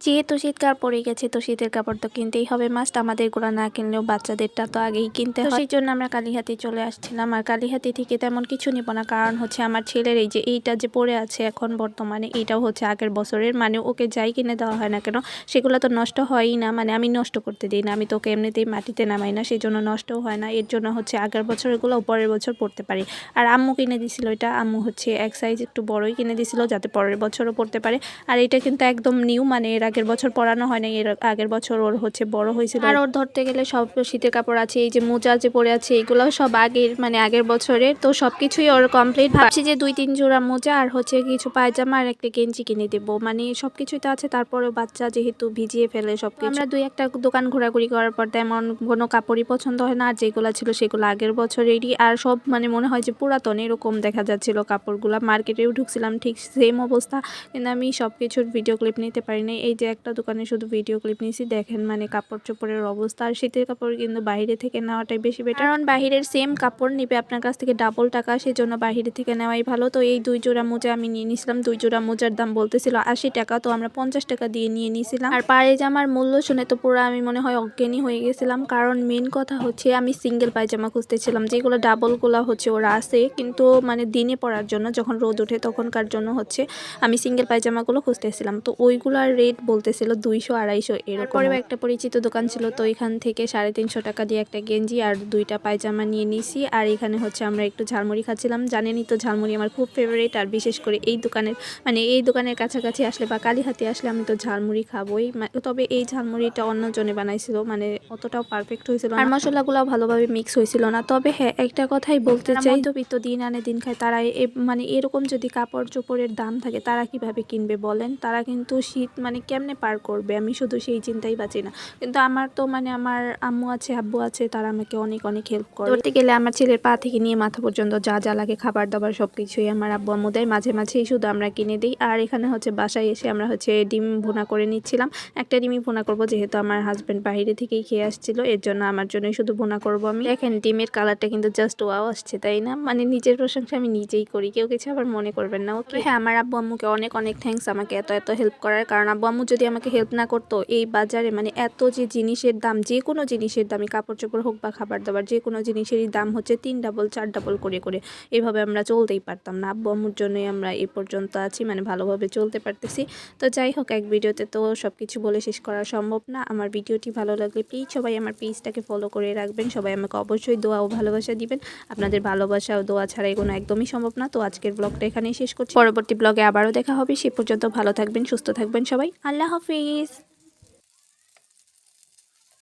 যেহেতু শীতকাল পড়ে গেছে তো শীতের কাপড় তো কিনতেই হবে মাস্ট। আমাদেরগুলো না কিনলেও বাচ্চাদেরটা তো আগেই কিনতে হয়। সেই জন্য আমরা কালীহাতি চলে আসছিলাম। আর কালীহাতি থেকে তেমন কিছু নিব না, কারণ হচ্ছে আমার ছেলের এই যে এইটা যে পড়ে আছে এখন বর্তমানে, এইটাও হচ্ছে আগের বছরের, মানে ওকে যাই কিনে দেওয়া হয় না কেন সেগুলো তো নষ্ট হয়ই না, মানে আমি নষ্ট করতে দিই না, আমি তোকে এমনিতেই মাটিতে নামাই না, সেই জন্য নষ্টও হয় না। এর জন্য হচ্ছে আগের বছরগুলো পরের বছর পড়তে পারি। আর আম্মু কিনে দিছিল এটা, আম্মু হচ্ছে এক সাইজ একটু বড়ই কিনে দিছিল যাতে পরের বছরও পড়তে পারে। আর এটা কিন্তু একদম নিউ, মানে এর আগের বছর পরানো হয় না, এর আগের বছর ওর হচ্ছে বড় হয়েছিল। আর ওর ধরতে গেলে সব শীতের কাপড় আছে, এই যে মোজা যে পরে আছে এগুলো সব আগের, মানে আগের বছরের, তো সবকিছুই ওর কমপ্লিট। ভাবছি যে 2-3 জোড়া মোজা আর হচ্ছে কিছু পায়জামা আর একটা গেঞ্জি কিনে দেবো, মানে সবকিছুই তো আছে, তারপরে বাচ্চা যেহেতু ভিজিয়ে ফেলে সবকিছু। আমরা 2-1টা দোকান ঘোরাঘুরি করার পর তেমন কোনো কাপড়ই পছন্দ হয় না, আর যেগুলো ছিল সেগুলো আগের বছরেরই, আর সব মানে মনে হয় যে পুরাতন এরকম দেখা যাচ্ছিল কাপড়গুলো। মার্কেটেও ঢুকছিলাম ঠিক সেম অবস্থা, কিন্তু আমি সবকিছুর ভিডিও ক্লিপ নিতে পারিনি। এই যে একটা দোকানে শুধু ভিডিও ক্লিপ নিয়েছি, দেখেন মানে কাপড় চোপড়ের অবস্থা। আর শীতের কাপড় কিন্তু বাইরে থেকে নেওয়াটাই বেশি বেটার, কারণ বাহিরের সেম কাপড় নিবে আপনার কাছ থেকে ডাবল টাকা, সেজন্য বাইরে থেকে নেওয়াই ভালো। তো এই 2 জোড়া মোজা আমি নিয়ে নিয়েছিলাম। 2 জোড়া মোজার দাম বলতেছিল 80 টাকা, তো আমরা 50 টাকা দিয়ে নিয়ে নিয়েছিলাম। আর পায়জামার মূল্য শুনে তো পুরো আমি মনে হয় অজ্ঞানী হয়ে গেছিলাম, কারণ মেন কথা হচ্ছে আমি সিঙ্গেল পায়জামা খুঁজতেছিলাম, যেগুলো ডাবলগুলো হচ্ছে ওরা আছে, কিন্তু মানে দিনে পরার জন্য যখন রোদ ওঠে তখনকার জন্য হচ্ছে আমি সিঙ্গেল পায়জামাগুলো খুঁজতেছিলাম। তো ওইগুলোর রেট বলতেছিল 200-250 এরকম। পরে একটা পরিচিত দোকান ছিল, তো এখান থেকে 350 টাকা দিয়ে একটা গেঞ্জি আর 2টা পায়জামা নিয়ে নিছি। আর এখানে হচ্ছে আমরা একটু ঝালমুড়ি খাচ্ছিলাম। জানেনই তো ঝালমুড়ি আমার খুব ফেভারিট, আর বিশেষ করে এই দোকানের, মানে এই দোকানের কাছাকাছি আসলে বা কালীহাতি আসলে আমি তো ঝালমুড়ি খাবোই। তবে এই ঝালমুড়িটা অন্যজনে বানাইছিল, মানে অতটাও পারফেক্ট হয়েছিল না, আর মশলাগুলো ভালোভাবে মিক্স হয়েছিল না। তবে হ্যাঁ, একটা কথাই বলতে চাই, মধ্যবিত্ত দিন আনে দিন খায় তারা মানে এরকম যদি কাপড় চোপড়ের দাম থাকে তারা কিভাবে কিনবে বলেন? তারা কিন্তু শীত মানে কেমনে পার করবে, আমি শুধু সেই চিন্তাই বাঁচি না। কিন্তু আমার তো মানে আমার আম্মু আছে, আব্বু আছে, তারা আমাকে অনেক অনেক হেল্প করে। ধরতে গেলে আমার ছেলের পা থেকে নিয়ে মাথা পর্যন্ত যা যা লাগে খাবার দাবার সবকিছুই আমার আব্বু আম্মু দেয়, মাঝে মাঝেই শুধু আমরা কিনে দিই। আর এখানে হচ্ছে বাসায় এসে আমরা হচ্ছে ডিম ভুনা করে নিচ্ছিলাম। একটা ডিমই ভুনা করব, যেহেতু আমার হাজবেন্ড বাইরে থেকেই খেয়ে আসছিল, এর জন্য আমার জন্যই শুধু ভুনা করব আমি। দেখেন ডিমের কালারটা কিন্তু জাস্ট ওয়াও আসছে, তাই না? মানে নিজের প্রশংসা আমি নিজেই করি, কেউ কিছু আবার মনে করবেন না, ওকে? হ্যাঁ, আমার আব্বু আম্মুকে অনেক অনেক থ্যাঙ্কস আমাকে এত এত হেল্প করার, কারণ আব্বু আম্মু যদি আমাকে হেল্প না করতো এই বাজারে মানে এত যে জিনিসের দাম, যে কোনো জিনিসের দামই, কাপড় চোপড় হোক বা খাবার দাবার, যে কোনো জিনিসেরই দাম হচ্ছে 3 ডাবল 4 ডাবল করে করে, এভাবে আমরা চলতেই পারতাম না। আব্বু আম্মুর জন্যই আমরা এই পর্যন্ত আছি, মানে ভালোভাবে চলতে পারতেছি। তো যাই হোক, এক ভিডিওতে তো সব কিছু বলে শেষ করা সম্ভব না। আমার ভিডিওটি ভালো লাগলে প্লিজ সবাই আমার পেজটাকে ফলো করে রাখবেন। সবাই আমাকে অবশ্যই দোয়া ও ভালোবাসা দিবেন। আপনাদের ভালোবাসা ও দোয়া ছাড়া এগোনো একদমই সম্ভব না। তো আজকের ব্লগটা এখানেই শেষ করছি, পরবর্তী ব্লগে আবারও দেখা হবে। সে পর্যন্ত ভালো থাকবেন, সুস্থ থাকবেন সবাই। আল্লাহ হাফিজ।